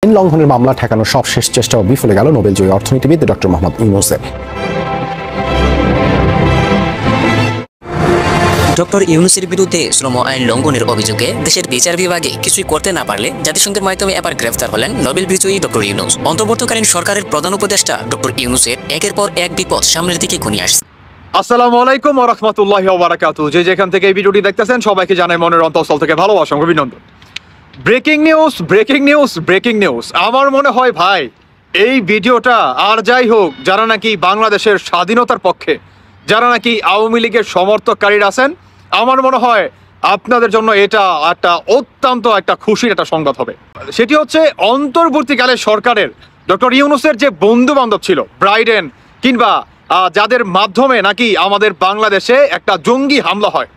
আইন লঙ্ঘনের মামলা ঠেকানোর সব শেষ চেষ্টাও বিফলে গেল নোবেলজয়ী অর্থনীতিবিদ ডক্টর মোহাম্মদ ইউনূসের। ডক্টর ইউনূসের বিরুদ্ধে শ্রম আইন লঙ্ঘনের অভিযোগে দেশের বিচার বিভাগে কিছুই করতে না পারলে জাতিসংঘের মাধ্যমে এবার গ্রেফতার হলেন নোবেল বিজয়ী ডক্টর ইউনূস। অন্তর্বর্তীকালীন সরকারের প্রধান উপদেষ্টা ডক্টর ইউনূসের একের পর এক বিপদ সামনের দিকে ঘনিয়ে আসছে। আসসালামু আলাইকুম ওয়া রাহমাতুল্লাহি ওয়া বারাকাতুহু। যে যেখান থেকে এই ভিডিওটি দেখতেছেন সবাইকে জানাই মনের অন্তঃস্থল থেকে ভালোবাসা ও অভিনন্দন। Breaking news, breaking news, breaking news. আমার মনে হয় ভাই এই ভিডিওটা আর যাই হোক, যারা নাকি বাংলাদেশের স্বাধীনতার পক্ষে, যারা নাকি আওয়ামী লীগের সমর্থককারীরা আছেন, আমার মনে হয় আপনাদের জন্য এটা একটা অত্যন্ত একটা খুশির একটা সংবাদ হবে। সেটি হচ্ছে অন্তর্বর্তীকালে সরকারের ডক্টর ইউনূসের যে বন্ধু বান্ধব ছিল, ব্রাইডেন কিংবা যাদের মাধ্যমে নাকি আমাদের বাংলাদেশে একটা জঙ্গি হামলা হয়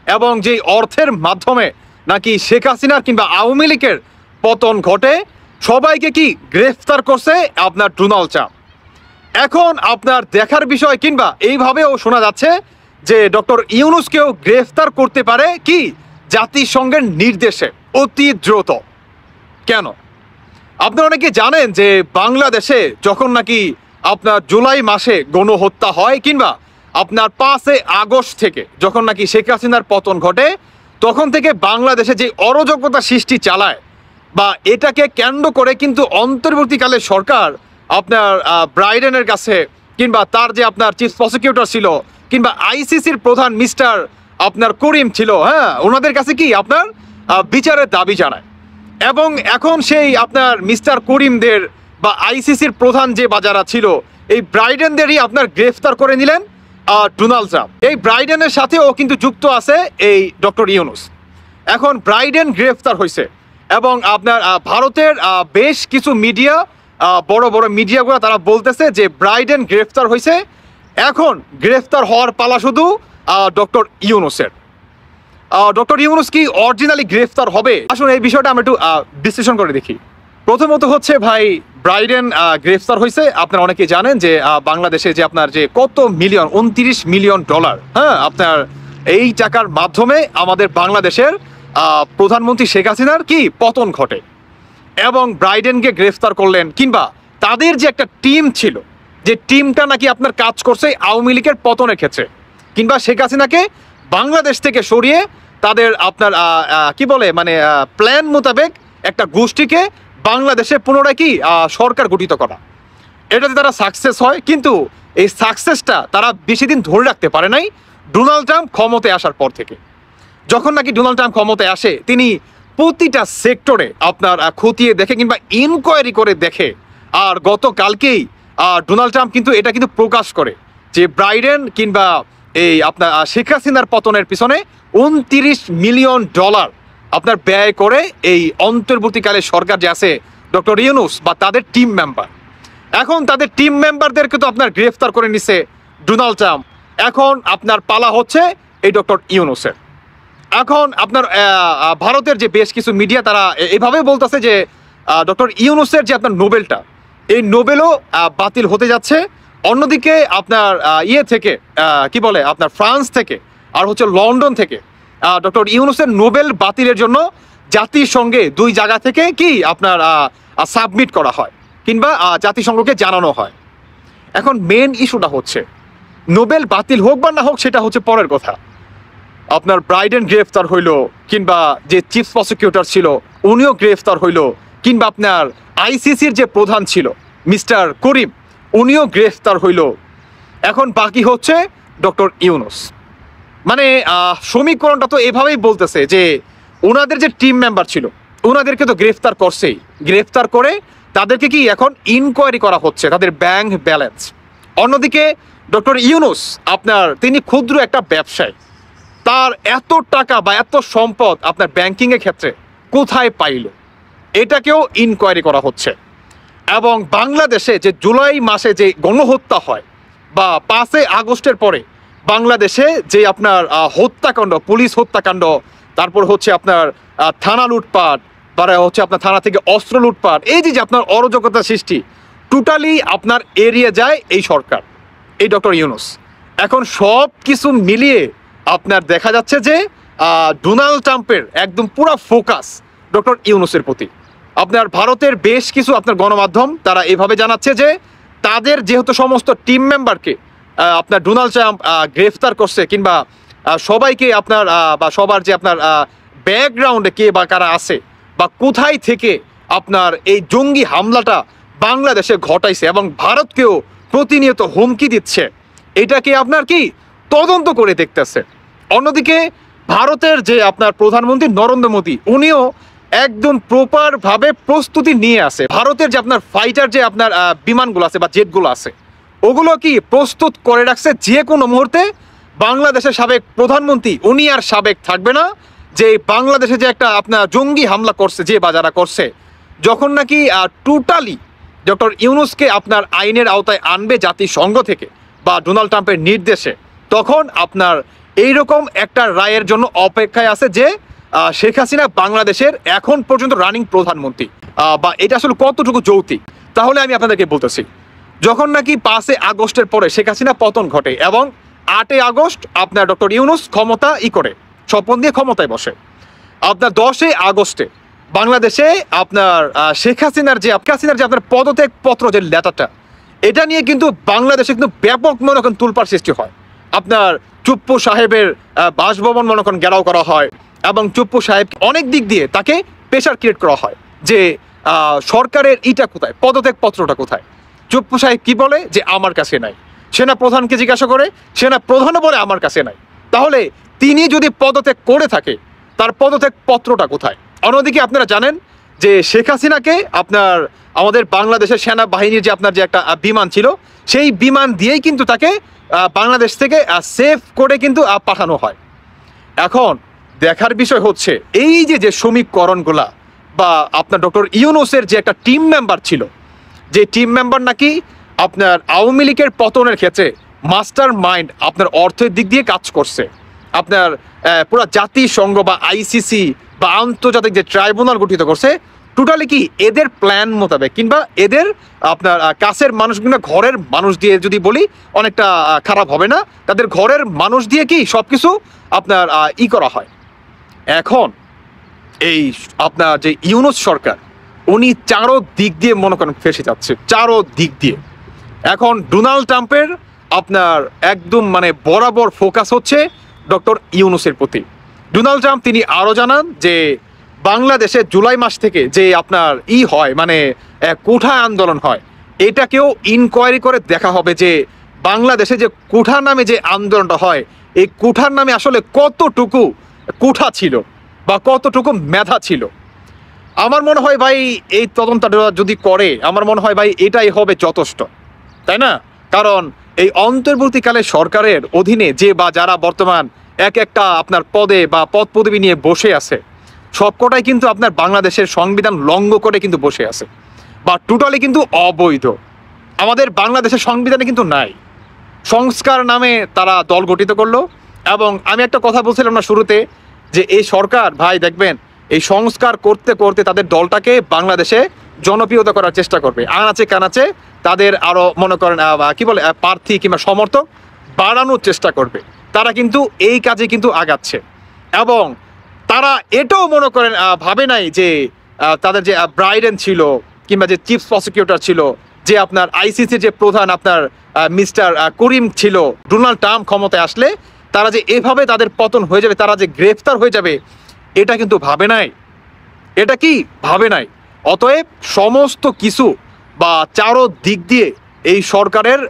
এবং যেই অর্থের মাধ্যমে নাকি শেখ হাসিনার কিংবা আওয়ামী লীগের পতন ঘটে, সবাইকে কি গ্রেফতার করছে আপনার ডোনাল্ড ট্রাম্প। এখন আপনার দেখার বিষয় কিংবা এইভাবেও শোনা যাচ্ছে যে ডক্টর ইউনূসকেও গ্রেফতার করতে পারে কি জাতিসংঘের নির্দেশে অতি দ্রুত। কেন? আপনারা অনেকে জানেন যে বাংলাদেশে যখন নাকি আপনার জুলাই মাসে গণহত্যা হয় কিংবা আপনার 5 আগস্ট থেকে যখন নাকি শেখ হাসিনার পতন ঘটে, তখন থেকে বাংলাদেশে যে অরাজকতা সৃষ্টি চালায় বা এটাকে কেন্দ্র করে কিন্তু অন্তর্বর্তীকালে সরকার আপনার ব্রাইডেনের কাছে কিংবা তার যে আপনার চিফ প্রসিকিউটর ছিল কিংবা আইসিসির প্রধান মিস্টার আপনার করিম ছিল, হ্যাঁ, ওনাদের কাছে কি আপনার বিচারের দাবি জানায়। এবং এখন সেই আপনার মিস্টার করিমদের বা আইসিসির প্রধান যে বাজারা ছিল, এই ব্রাইডেনদেরই আপনার গ্রেফতার করে নিলেন ডোনাল্ড ট্রাম্প। এই ব্রাইডেনের সাথেও কিন্তু যুক্ত আছে এই ডক্টর ইউনূস। এখন ব্রাইডেন গ্রেফতার হয়েছে এবং আপনার ভারতের বেশ কিছু মিডিয়া, বড় বড় মিডিয়াগুলো তারা বলতেছে যে ব্রাইডেন গ্রেফতার হয়েছে, এখন গ্রেফতার হওয়ার পালা শুধু ডক্টর ইউনূসের। ডক্টর ইউনূস কি অরিজিনালি গ্রেফতার হবে? আসলে এই বিষয়টা আমরা একটু বিশ্লেষণ করে দেখি। প্রথমত হচ্ছে ভাই, ব্রাইডেন গ্রেফতার হয়েছে। আপনারা অনেকে জানেন যে বাংলাদেশে যে আপনার যে কত মিলিয়ন, 29 মিলিয়ন ডলার, হ্যাঁ, আপনার এই টাকার মাধ্যমে আমাদের বাংলাদেশের প্রধানমন্ত্রী শেখ হাসিনার কি পতন ঘটে এবং ব্রাইডেনকে গ্রেফতার করলেন। কিংবা তাদের যে একটা টিম ছিল, যে টিমটা নাকি আপনার কাজ করছে আওয়ামী লীগের পতনের ক্ষেত্রে কিংবা শেখ হাসিনাকে বাংলাদেশ থেকে সরিয়ে তাদের আপনার কি বলে মানে প্ল্যান মোতাবেক একটা গোষ্ঠীকে বাংলাদেশে পুনরায় কি সরকার গঠিত করা, এটাতে তারা সাকসেস হয়। কিন্তু এই সাকসেসটা তারা বেশি দিন ধরে রাখতে পারে নাই ডোনাল্ড ট্রাম্প ক্ষমতায় আসার পর থেকে। যখন নাকি ডোনাল্ড ট্রাম্প ক্ষমতায় আসে, তিনি প্রতিটা সেক্টরে আপনার খতিয়ে দেখে কিংবা ইনকোয়ারি করে দেখে। আর গতকালকেই ডোনাল্ড ট্রাম্প কিন্তু এটা কিন্তু প্রকাশ করে যে ব্রাইডেন কিংবা এই আপনার শেখ হাসিনার পতনের পিছনে 29 মিলিয়ন ডলার আপনার ব্যয় করে এই অন্তর্বর্তীকালে সরকার যে আছে ডক্টর ইউনূস বা তাদের টিম মেম্বার। এখন তাদের টিম মেম্বারদেরকে তো আপনার গ্রেফতার করে নিছে ডোনাল্ড ট্রাম্প। এখন আপনার পালা হচ্ছে এই ডক্টর ইউনূসের। এখন আপনার ভারতের যে বেশ কিছু মিডিয়া তারা এইভাবে বলতেছে যে ডক্টর ইউনূসের যে আপনার নোবেলটা, এই নোবেলও বাতিল হতে যাচ্ছে। অন্যদিকে আপনার ইয়ে থেকে কি বলে আপনার ফ্রান্স থেকে আর হচ্ছে লন্ডন থেকে ডক্টর ইউনূসের নোবেল বাতিলের জন্য জাতিসংঘে 2 জায়গা থেকে কি আপনার সাবমিট করা হয় কিংবা জাতিসংঘকে জানানো হয়। এখন মেন ইস্যুটা হচ্ছে নোবেল বাতিল হোক বা না হোক সেটা হচ্ছে পরের কথা। আপনার ব্রাইডেন গ্রেফতার হইল কিংবা যে চিফ প্রসিকিউটর ছিল উনিও গ্রেফতার হইল কিংবা আপনার আইসিসির যে প্রধান ছিল মিস্টার করিম উনিও গ্রেফতার হইল। এখন বাকি হচ্ছে ডক্টর ইউনূস। মানে সমীকরণটা তো এভাবেই বলতেছে যে ওনাদের যে টিম মেম্বার ছিল ওনাদেরকে তো গ্রেফতার করছেই, গ্রেফতার করে তাদেরকে কি এখন ইনকোয়ারি করা হচ্ছে তাদের ব্যাংক ব্যালেন্স। অন্যদিকে ডক্টর ইউনূস আপনার তিনি ক্ষুদ্র একটা ব্যবসায়ী, তার এত টাকা বা এত সম্পদ আপনার ব্যাংকিংয়ের ক্ষেত্রে কোথায় পাইল, এটাকেও ইনকোয়ারি করা হচ্ছে। এবং বাংলাদেশে যে জুলাই মাসে যে গণহত্যা হয় বা 5 আগস্টের পরে বাংলাদেশে যে আপনার হত্যাকাণ্ড, পুলিশ হত্যাকাণ্ড, তারপর হচ্ছে আপনার থানা লুটপাট বা হচ্ছে আপনার থানা থেকে অস্ত্র লুটপাট, এই যে আপনার অরাজকতা সৃষ্টি, টোটালি আপনার এড়িয়ে যায় এই সরকার, এই ডক্টর ইউনূস। এখন সব কিছু মিলিয়ে আপনার দেখা যাচ্ছে যে ডোনাল্ড ট্রাম্পের একদম পুরো ফোকাস ডক্টর ইউনূসের প্রতি। আপনার ভারতের বেশ কিছু আপনার গণমাধ্যম তারা এভাবে জানাচ্ছে যে তাদের যেহেতু সমস্ত টিম মেম্বারকে আপনার ডোনাল্ড ট্রাম্প গ্রেফতার করছে, কিংবা সবাইকে আপনার বা সবার যে আপনার ব্যাকগ্রাউন্ডে কে বা কারা আছে বা কোথায় থেকে আপনার এই জঙ্গি হামলাটা বাংলাদেশে ঘটাইছে এবং ভারতকেও প্রতিনিয়ত হুমকি দিচ্ছে, এটাকে আপনার কি তদন্ত করে দেখতেছে। অন্যদিকে ভারতের যে আপনার প্রধানমন্ত্রী নরেন্দ্র মোদী, উনিও একদম প্রপারভাবে প্রস্তুতি নিয়ে আসে। ভারতের যে আপনার ফাইটার যে আপনার বিমানগুলো আছে বা জেটগুলো আছে, ওগুলো কি প্রস্তুত করে রাখছে যে কোনো মুহূর্তে বাংলাদেশের সাবেক প্রধানমন্ত্রী উনি আর সাবেক থাকবে না, যে বাংলাদেশে যে একটা আপনার জঙ্গি হামলা করছে যে বা যারা করছে, যখন নাকি টোটালি ডক্টর ইউনূসকে আপনার আইনের আওতায় আনবে জাতিসংঘ থেকে বা ডোনাল্ড ট্রাম্পের নির্দেশে, তখন আপনার এইরকম একটা রায়ের জন্য অপেক্ষায় আছে যে শেখ হাসিনা বাংলাদেশের এখন পর্যন্ত রানিং প্রধানমন্ত্রী, বা এটা আসলে কতটুকু যৌক্তিক। তাহলে আমি আপনাদেরকে বলতেছি, যখন নাকি 5 আগস্টের পরে শেখ হাসিনা পতন ঘটে এবং 8 আগস্ট আপনার ডক্টর ইউনূস ক্ষমতা করে শপথ দিয়ে ক্ষমতায় বসে, আপনার 10 আগস্টে বাংলাদেশে আপনার শেখ হাসিনার যে আপনার পদত্যাগ পত্র যে লেটারটা, এটা নিয়ে কিন্তু বাংলাদেশে কিন্তু ব্যাপক মনে করেন তুলপাড় সৃষ্টি হয়। আপনার চুপ্পু সাহেবের বাসভবন মনে করেন ঘেরাও করা হয় এবং চুপ্পু সাহেব অনেক দিক দিয়ে তাকে প্রেশার ক্রিয়েট করা হয় যে সরকারের ইটা কোথায়, পদত্যাগ পত্রটা কোথায়। চুপ্পু সাহেব কি বলে যে আমার কাছে নাই, সেনা প্রধানকে জিজ্ঞাসা করে, সেনা প্রধানও বলে আমার কাছে নাই। তাহলে তিনি যদি পদত্যাগ করে থাকে, তার পদত্যাগ পত্রটা কোথায়? অন্যদিকে আপনারা জানেন যে শেখ হাসিনাকে আপনার আমাদের বাংলাদেশের সেনাবাহিনীর যে আপনার যে একটা বিমান ছিল, সেই বিমান দিয়েই কিন্তু তাকে বাংলাদেশ থেকে সেফ করে কিন্তু পাঠানো হয়। এখন দেখার বিষয় হচ্ছে এই যে সমীকরণগুলা বা আপনার ডক্টর ইউনূসের যে একটা টিম মেম্বার ছিল, যে টিম মেম্বার নাকি আপনার আওয়ামী লীগের পতনের ক্ষেত্রে মাস্টার মাইন্ড আপনার অর্থের দিক দিয়ে কাজ করছে, আপনার পুরো জাতিসংঘ বা আইসিসি বা আন্তর্জাতিক যে ট্রাইব্যুনাল গঠিত করছে, টোটালি কি এদের প্ল্যান মোতাবেক, কিংবা এদের আপনার কাছের মানুষগুলো ঘরের মানুষ দিয়ে যদি বলি অনেকটা খারাপ হবে না, তাদের ঘরের মানুষ দিয়ে কি সব কিছু আপনার করা হয়। এখন এই আপনার যে ইউনূস সরকার, উনি চারো দিক দিয়ে মনে করেন ফেসে যাচ্ছে, চারো দিক দিয়ে। এখন ডোনাল্ড ট্রাম্পের আপনার একদম মানে বরাবর ফোকাস হচ্ছে ডক্টর ইউনূসের প্রতি। ডোনাল্ড ট্রাম্প তিনি আরও জানান যে বাংলাদেশে জুলাই মাস থেকে যে আপনার হয় মানে কোঠা আন্দোলন হয়, এটাকেও ইনকোয়ারি করে দেখা হবে যে বাংলাদেশে যে কোঠা নামে যে আন্দোলনটা হয়, এই কোঠার নামে আসলে কতটুকু কোঠা ছিল বা কতটুকু মেধা ছিল। আমার মনে হয় ভাই এই তদন্তটা যদি করে, আমার মনে হয় ভাই এটাই হবে যথেষ্ট, তাই না? কারণ এই অন্তর্বর্তীকালে সরকারের অধীনে যে বা যারা বর্তমান একটা আপনার পদে বা পদ পদবি নিয়ে বসে আছে, সবকটাই কিন্তু আপনার বাংলাদেশের সংবিধান লঙ্ঘ করে কিন্তু বসে আছে বা টোটালি কিন্তু অবৈধ। আমাদের বাংলাদেশের সংবিধানে কিন্তু নাই। সংস্কার নামে তারা দল গঠিত করলো, এবং আমি একটা কথা বলছিলাম না শুরুতে, যে এই সরকার ভাই দেখবেন এই সংস্কার করতে করতে তাদের দলটাকে বাংলাদেশে জনপ্রিয়তা করার চেষ্টা করবে, আনাচে কানাচে তাদের আরো মনে করেন কি বলে প্রার্থী কিংবা সমর্থক বাড়ানোর চেষ্টা করবে। তারা কিন্তু এই কাজে কিন্তু আগাচ্ছে, এবং তারা এটাও মনে করেন ভাবে নাই যে তাদের যে ব্রাইডেন ছিল কিংবা যে চিফ প্রসিকিউটর ছিল, যে আপনার আইসিসির যে প্রধান আপনার মিস্টার করিম ছিল, ডোনাল্ড ট্রাম্প ক্ষমতায় আসলে তারা যে এভাবে তাদের পতন হয়ে যাবে, তারা যে গ্রেফতার হয়ে যাবে, এটা কিন্তু ভাবে নাই। এটা কি ভাবে নাই? অতএব সমস্ত কিছু বা চারো দিক দিয়ে এই সরকারের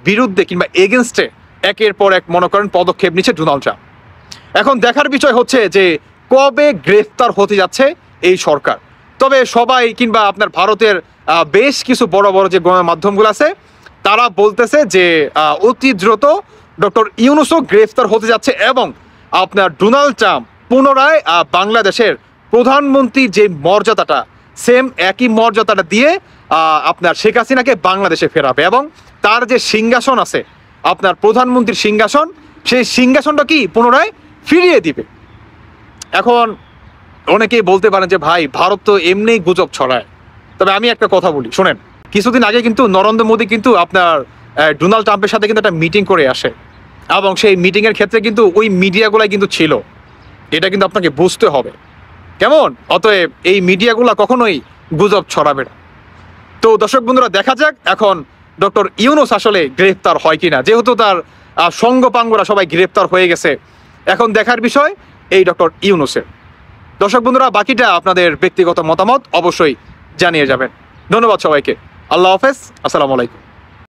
বিরুদ্ধে কিংবা এগেনস্টে একের পর এক মনে করেন পদক্ষেপ নিচ্ছে ডোনাল্ড ট্রাম্প। এখন দেখার বিষয় হচ্ছে যে কবে গ্রেফতার হতে যাচ্ছে এই সরকার। তবে সবাই কিংবা আপনার ভারতের বেশ কিছু বড় বড় যে গণমাধ্যমগুলো আছে, তারা বলতেছে যে অতি দ্রুত ডক্টর ইউনূসও গ্রেফতার হতে যাচ্ছে, এবং আপনার ডোনাল্ড ট্রাম্প পুনরায় বাংলাদেশের প্রধানমন্ত্রীর যে মর্যাদাটা, সেম একই মর্যাদাটা দিয়ে আপনার শেখ হাসিনাকে বাংলাদেশে ফেরাবে, এবং তার যে সিংহাসন আছে আপনার প্রধানমন্ত্রীর সিংহাসন, সেই সিংহাসনটা কি পুনরায় ফিরিয়ে দিবে। এখন অনেকেই বলতে পারেন যে ভাই ভারত তো এমনিই গুজব ছড়ায়। তবে আমি একটা কথা বলি, শোনেন, কিছুদিন আগে কিন্তু নরেন্দ্র মোদী কিন্তু আপনার ডোনাল্ড ট্রাম্পের সাথে কিন্তু একটা মিটিং করে আসে, এবং সেই মিটিংয়ের ক্ষেত্রে কিন্তু ওই মিডিয়াগুলাই কিন্তু ছিল। এটা কিন্তু আপনাকে বুঝতে হবে, কেমন? অতএব এই মিডিয়াগুলা কখনোই গুজব ছড়াবে না। তো দর্শক বন্ধুরা, দেখা যাক এখন ডক্টর ইউনূস আসলে গ্রেফতার হয় কিনা। যেহেতু তার সঙ্গপাঙ্গরা সবাই গ্রেফতার হয়ে গেছে, এখন দেখার বিষয় এই ডক্টর ইউনূসের। দর্শক বন্ধুরা, বাকিটা আপনাদের ব্যক্তিগত মতামত অবশ্যই জানিয়ে যাবেন। ধন্যবাদ সবাইকে। আল্লাহ হাফেজ, আসসালামু আলাইকুম।